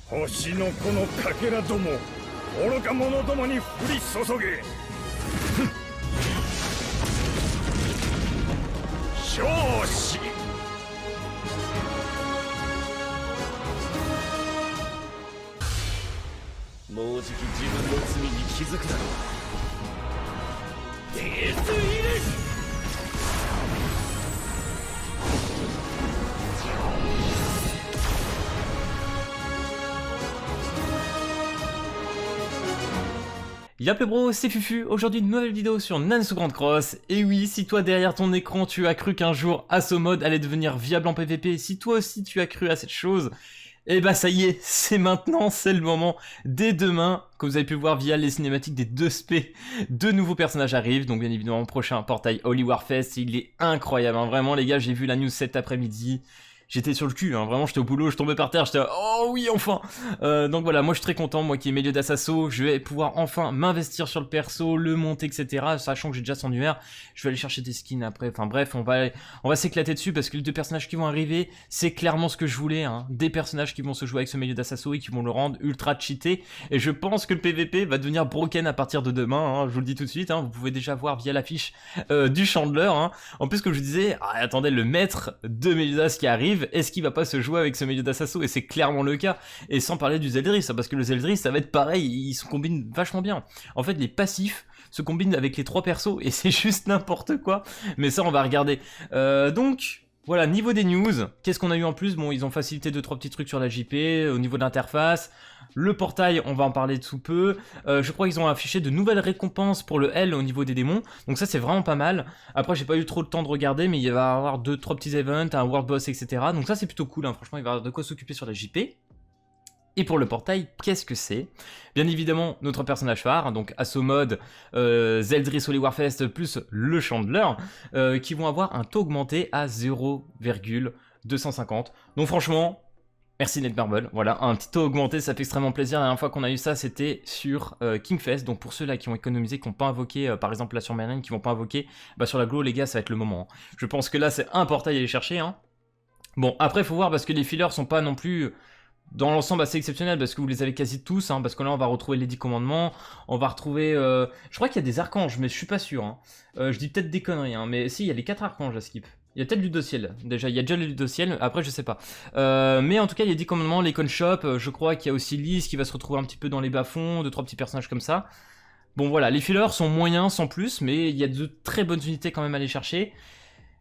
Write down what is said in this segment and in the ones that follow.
星のこのかけらども、愚か者どもに降り注げ。少子。もうじき自分の罪に気づくだろう。デスイレス。Y'a bro, c'est Fufu, aujourd'hui une nouvelle vidéo sur Nansu Grand Cross. Et oui, si toi derrière ton écran tu as cru qu'un jour Asomod allait devenir viable en PvP, si toi aussi tu as cru à cette chose, et bah ça y est, c'est maintenant, c'est le moment. Dès demain, comme vous avez pu voir via les cinématiques des 2 SP, 2 nouveaux personnages arrivent. Donc bien évidemment, prochain portail Holy Warfest, il est incroyable, hein. Vraiment les gars, j'ai vu la news cet après-midi. J'étais sur le cul, hein. Vraiment j'étais au boulot, je tombais par terre, j'étais oh oui enfin. Donc voilà, moi je suis très content, moi qui ai milieu d'assasso, je vais pouvoir enfin m'investir sur le perso, le monter, etc. Sachant que j'ai déjà son UR, je vais aller chercher des skins après, enfin bref, on va s'éclater dessus parce que les 2 personnages qui vont arriver, c'est clairement ce que je voulais, hein. Des personnages qui vont se jouer avec ce milieu d'assasso et qui vont le rendre ultra cheaté, et je pense que le PVP va devenir broken à partir de demain, hein. Je vous le dis tout de suite, hein. Vous pouvez déjà voir via l'affiche du Chandler, hein. En plus comme je vous disais, attendez, le maître de milieu d'as qui arrive, est-ce qu'il va pas se jouer avec ce milieu d'assasso? Et c'est clairement le cas. Et sans parler du Zeldris, hein, parce que le Zeldris, ça va être pareil, ils se combinent vachement bien. En fait, les passifs se combinent avec les 3 persos, et c'est juste n'importe quoi. Mais ça, on va regarder. Donc... Voilà, niveau des news, qu'est-ce qu'on a eu en plus? Bon, ils ont facilité 2-3 petits trucs sur la JP, au niveau de l'interface. Le portail, on va en parler sous peu. Je crois qu'ils ont affiché de nouvelles récompenses pour le L au niveau des démons. Donc ça, c'est vraiment pas mal. Après, j'ai pas eu trop le temps de regarder, mais il va y avoir 2-3 petits events, un World Boss, etc. Donc ça, c'est plutôt cool, hein. Franchement, il va y avoir de quoi s'occuper sur la JP. Et pour le portail, qu'est-ce que c'est? Bien évidemment, notre personnage phare, donc Asomod, Zeldris Holy Warfest plus le Chandler, qui vont avoir un taux augmenté à 0,250. Donc franchement, merci Netmarble, voilà, un petit taux augmenté, ça fait extrêmement plaisir. La dernière fois qu'on a eu ça, c'était sur Kingfest. Donc pour ceux-là qui ont économisé, qui n'ont pas invoqué, par exemple là sur Marine, qui vont pas invoquer, bah sur la Glow, les gars, ça va être le moment, hein. Je pense que là, c'est un portail à aller chercher, hein. Bon, après, faut voir, parce que les fillers sont pas non plus... Dans l'ensemble assez exceptionnel, parce que vous les avez quasi tous, hein, parce que là on va retrouver les 10 commandements, on va retrouver... je crois qu'il y a des archanges, mais je suis pas sûr, hein. Je dis peut-être des conneries, hein, mais si, il y a les 4 archanges à skip. Il y a peut-être Ludociel, déjà, il y a déjà le Ludociel, après je sais pas. Mais en tout cas, il y a 10 commandements, les Conshop, je crois qu'il y a aussi Lys qui va se retrouver un petit peu dans les bas-fonds, 2-3 petits personnages comme ça. Bon voilà, les fillers sont moyens, sans plus, mais il y a de très bonnes unités quand même à aller chercher.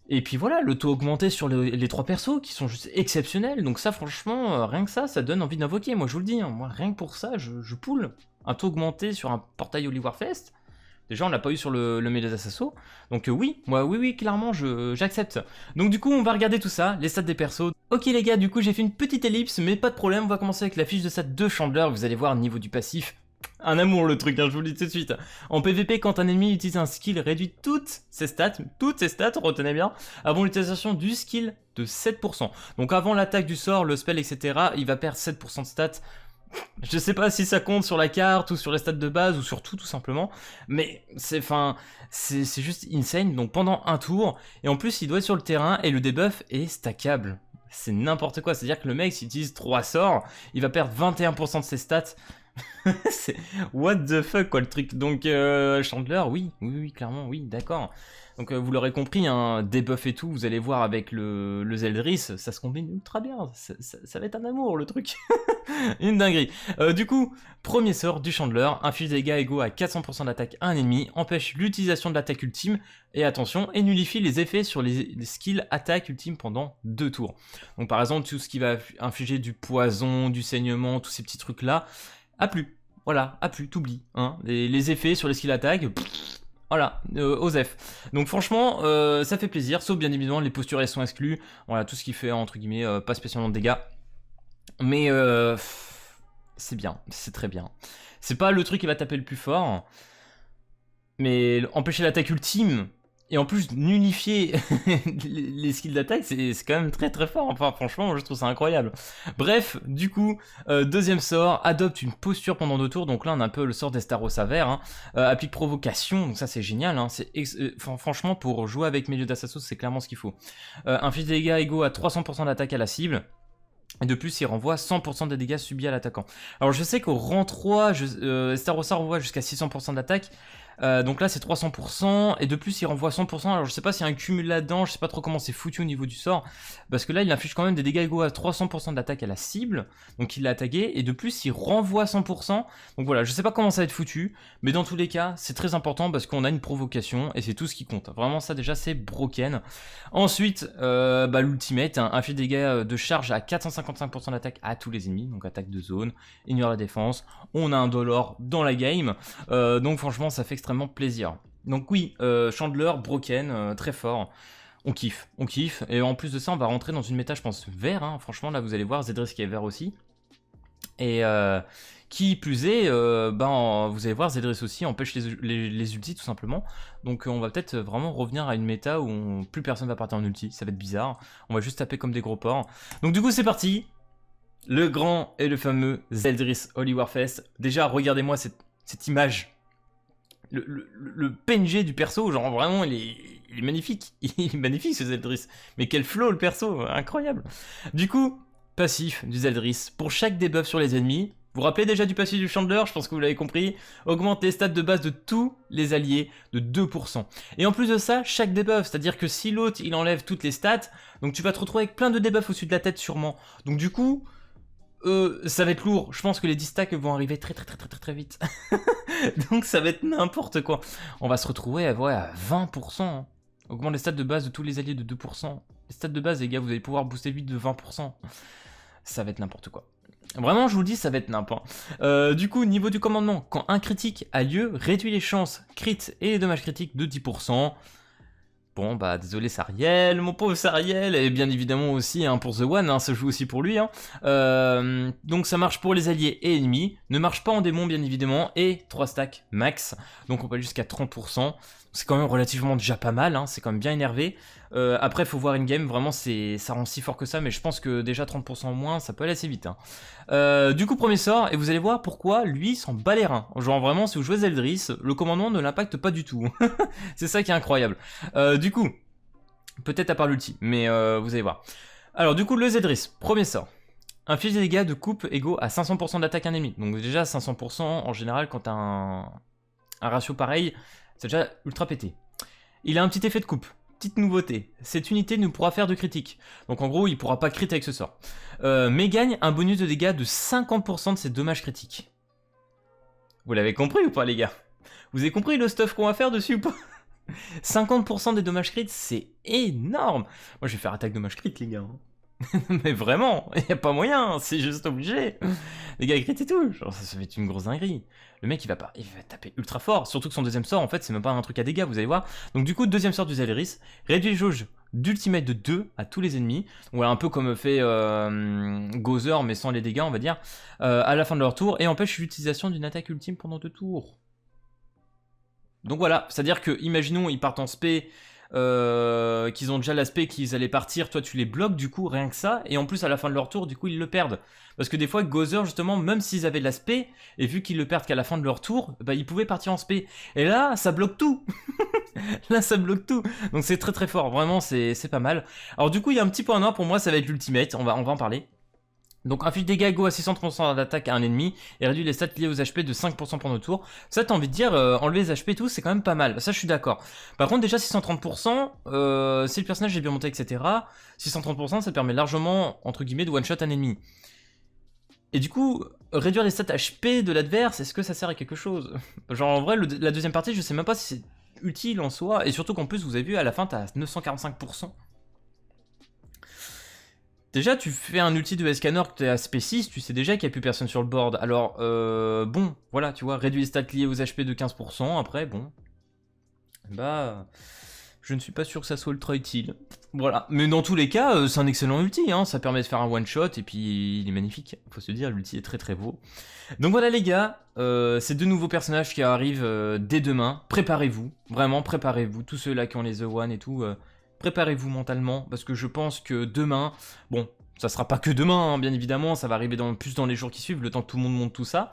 Et puis voilà, le taux augmenté sur les 3 persos qui sont juste exceptionnels. Donc ça, franchement, rien que ça donne envie d'invoquer. Moi, je vous le dis, hein, moi, rien que pour ça, je poule. Un taux augmenté sur un portail Holy Warfest. Déjà, on l'a pas eu sur le Milieu d'Assasso. Donc oui, moi, oui, clairement, j'accepte. Donc du coup, on va regarder tout ça, les stats des persos. Ok les gars, du coup, j'ai fait une petite ellipse, mais pas de problème. On va commencer avec la fiche de stats de Chandler. Vous allez voir, niveau du passif... Un amour le truc, hein, je vous le dis tout de suite. En PvP, quand un ennemi utilise un skill, réduit toutes ses stats, retenez bien, avant l'utilisation du skill de 7%. Donc avant l'attaque du sort, le spell, etc., il va perdre 7% de stats. Je sais pas si ça compte sur la carte ou sur les stats de base ou sur tout simplement, mais c'est juste insane. Donc pendant un tour, et en plus il doit être sur le terrain et le debuff est stackable. C'est n'importe quoi, c'est-à-dire que le mec s'il utilise 3 sorts, il va perdre 21% de ses stats. C'est what the fuck quoi le truc. Donc Chandler, oui, clairement, oui, d'accord. Donc vous l'aurez compris, hein, debuff et tout, vous allez voir avec le Zeldris, ça se combine ultra bien, ça va être un amour le truc. Une dinguerie. Du coup, premier sort du Chandler, inflige des dégâts égaux à 400% d'attaque à un ennemi, empêche l'utilisation de l'attaque ultime, et attention, et nullifie les effets sur les skills attaque ultime pendant 2 tours. Donc par exemple, tout ce qui va infliger du poison, du saignement, tous ces petits trucs là, a plus. Voilà, a plus, t'oublies. Hein. Les effets sur les skills attaque, voilà, OSEF. Donc franchement, ça fait plaisir, sauf bien évidemment les postures elles sont exclues. Voilà, tout ce qui fait entre guillemets pas spécialement de dégâts. Mais c'est bien, c'est très bien. C'est pas le truc qui va taper le plus fort. Mais empêcher l'attaque ultime, et en plus nullifier les skills d'attaque, c'est quand même très très fort. Enfin franchement, je trouve ça incroyable. Bref, du coup, deuxième sort, adopte une posture pendant 2 tours. Donc là on a un peu le sort d'Estaros Savère, hein. Applique provocation, donc ça c'est génial, hein. Franchement pour jouer avec milieu d'Assassos, c'est clairement ce qu'il faut. Inflige des dégâts égaux à 300% d'attaque à la cible. Et de plus, il renvoie 100% des dégâts subis à l'attaquant. Alors je sais qu'au rang 3, Starossa renvoie jusqu'à 600% d'attaque. Donc là c'est 300%, et de plus il renvoie 100%, alors je sais pas s'il y a un cumul là-dedans, je sais pas trop comment c'est foutu au niveau du sort, parce que là il inflige quand même des dégâts égaux à 300% d'attaque à la cible, donc il l'a attaqué, et de plus il renvoie 100%, donc voilà, je sais pas comment ça va être foutu, mais dans tous les cas c'est très important parce qu'on a une provocation, et c'est tout ce qui compte, vraiment ça déjà c'est broken. Ensuite, l'ultimate, hein, inflige des dégâts de charge à 455% d'attaque à tous les ennemis, donc attaque de zone, ignore la défense, on a un dollar dans la game, donc franchement ça fait extrêmement plaisir. Donc oui, Chandler, broken, très fort. On kiffe, et en plus de ça on va rentrer dans une méta je pense vert, hein. Franchement là vous allez voir Zedris qui est vert aussi. Et qui plus est, vous allez voir Zedris aussi empêche les ultis tout simplement. Donc on va peut-être vraiment revenir à une méta où plus personne va partir en ulti, ça va être bizarre. On va juste taper comme des gros porcs. Donc du coup c'est parti. Le grand et le fameux Zeldris Holy Warfest. Déjà regardez-moi cette image. Le PNG du perso, genre vraiment il est magnifique. Il est magnifique ce Zeldris. Mais quel flow le perso, incroyable. Du coup, passif du Zeldris. Pour chaque debuff sur les ennemis, vous vous rappelez déjà du passif du Chandler, je pense que vous l'avez compris, augmente les stats de base de tous les alliés de 2%. Et en plus de ça, chaque debuff, c'est-à-dire que si l'autre il enlève toutes les stats, donc tu vas te retrouver avec plein de debuffs au-dessus de la tête sûrement. Donc du coup, ça va être lourd. Je pense que les 10 stacks vont arriver très vite. Donc ça va être n'importe quoi. On va se retrouver à 20%. Hein. Augmente les stats de base de tous les alliés de 2%. Les stats de base, les gars, vous allez pouvoir booster vite de 20%. Ça va être n'importe quoi. Vraiment, je vous le dis, ça va être n'importe. Du coup, niveau du commandement, quand un critique a lieu, réduit les chances crit et les dommages critiques de 10%. Bon bah désolé Sariel, mon pauvre Sariel, et bien évidemment aussi hein, pour The One, hein, ça joue aussi pour lui. Hein. Donc ça marche pour les alliés et ennemis, ne marche pas en démon bien évidemment, et 3 stacks max, donc on peut aller jusqu'à 30%. C'est quand même relativement déjà pas mal, hein, c'est quand même bien énervé. Après faut voir in-game, vraiment ça rend si fort que ça, mais je pense que déjà 30% en moins, ça peut aller assez vite. Hein. Du coup premier sort, et vous allez voir pourquoi lui s'en bat les reins. Genre vraiment si vous jouez Zeldris, le commandement ne l'impacte pas du tout. C'est ça qui est incroyable. Du coup, peut-être à part l'ulti, mais vous allez voir. Alors du coup le Zeldris, premier sort. Inflige des dégâts de coupe égaux à 500% d'attaque à un ennemi. Donc déjà 500% en général quand t'as un ratio pareil, c'est déjà ultra pété. Il a un petit effet de coupe. Petite nouveauté, cette unité ne pourra faire de critique. Donc en gros, il pourra pas crit avec ce sort. Mais gagne un bonus de dégâts de 50% de ses dommages critiques. Vous l'avez compris ou pas les gars? Vous avez compris le stuff qu'on va faire dessus ou pas? 50% des dommages critiques, c'est énorme. Moi je vais faire attaque dommages critiques les gars. Mais vraiment, il n'y a pas moyen, c'est juste obligé. Les gars, crit et tout, genre ça va être une grosse dinguerie. Le mec il va taper ultra fort, surtout que son deuxième sort en fait c'est même pas un truc à dégâts, vous allez voir. Donc du coup deuxième sort du Zeldris, réduit les jauges d'ultimate de 2 à tous les ennemis. Donc voilà un peu comme fait Gozer mais sans les dégâts on va dire, à la fin de leur tour, et empêche l'utilisation d'une attaque ultime pendant 2 tours. Donc voilà, c'est à dire que imaginons ils partent en spé, qu'ils ont déjà l'aspect qu'ils allaient partir, toi tu les bloques du coup rien que ça, et en plus à la fin de leur tour du coup ils le perdent, parce que des fois Gozer justement même s'ils avaient l'aspect, et vu qu'ils le perdent qu'à la fin de leur tour, bah ils pouvaient partir en spé, et là ça bloque tout. Là ça bloque tout, donc c'est très fort, vraiment c'est pas mal. Alors du coup il y a un petit point noir pour moi, ça va être l'ultimate, on va en parler. Donc inflige dégâts égaux à 630% d'attaque à un ennemi et réduit les stats liés aux HP de 5% pendant le tour. Ça t'as envie de dire, enlever les HP et tout, c'est quand même pas mal. Ça je suis d'accord. Par contre déjà 630%, si le personnage est bien monté, etc. 630% ça permet largement, entre guillemets, de one-shot un ennemi. Et du coup, réduire les stats HP de l'adverse, est-ce que ça sert à quelque chose? Genre en vrai, la deuxième partie, je sais même pas si c'est utile en soi. Et surtout qu'en plus, vous avez vu, à la fin, t'as 945%. Déjà, tu fais un ulti de Escanor que t'es à SP 6, tu sais déjà qu'il n'y a plus personne sur le board. Alors, bon, voilà, tu vois, réduit les stats liés aux HP de 15%, après, bon. Bah, je ne suis pas sûr que ça soit ultra utile. Voilà, mais dans tous les cas, c'est un excellent ulti, hein, ça permet de faire un one-shot, et puis il est magnifique, faut se dire, l'ulti est très beau. Donc voilà les gars, ces 2 nouveaux personnages qui arrivent dès demain, préparez-vous, vraiment préparez-vous, tous ceux-là qui ont les The One et tout... préparez-vous mentalement, parce que je pense que demain, bon, ça sera pas que demain, hein, bien évidemment, ça va arriver plus dans les jours qui suivent, le temps que tout le monde monte tout ça.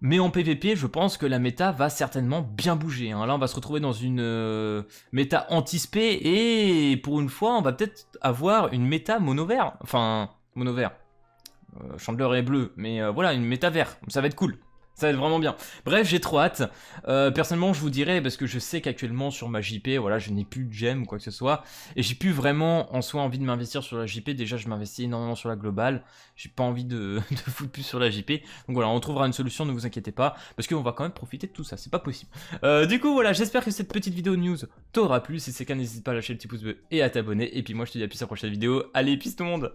Mais en PvP, je pense que la méta va certainement bien bouger. Hein. Là, on va se retrouver dans une méta anti-spé, et pour une fois, on va peut-être avoir une méta mono-vert. Enfin, mono-vert. Chandler est bleu, mais voilà, une méta vert, ça va être cool. Ça va être vraiment bien. Bref, j'ai trop hâte. Personnellement, je vous dirais, parce que je sais qu'actuellement sur ma JP, voilà, je n'ai plus de gemme ou quoi que ce soit. Et j'ai plus vraiment en soi envie de m'investir sur la JP. Déjà, je m'investis énormément sur la globale. J'ai pas envie de foutre plus sur la JP. Donc voilà, on trouvera une solution, ne vous inquiétez pas. Parce qu'on va quand même profiter de tout ça, c'est pas possible. Du coup, voilà, j'espère que cette petite vidéo news t'aura plu. Si c'est le cas, n'hésite pas à lâcher le petit pouce bleu et à t'abonner. Et puis moi, je te dis à plus à la prochaine vidéo. Allez, peace tout le monde!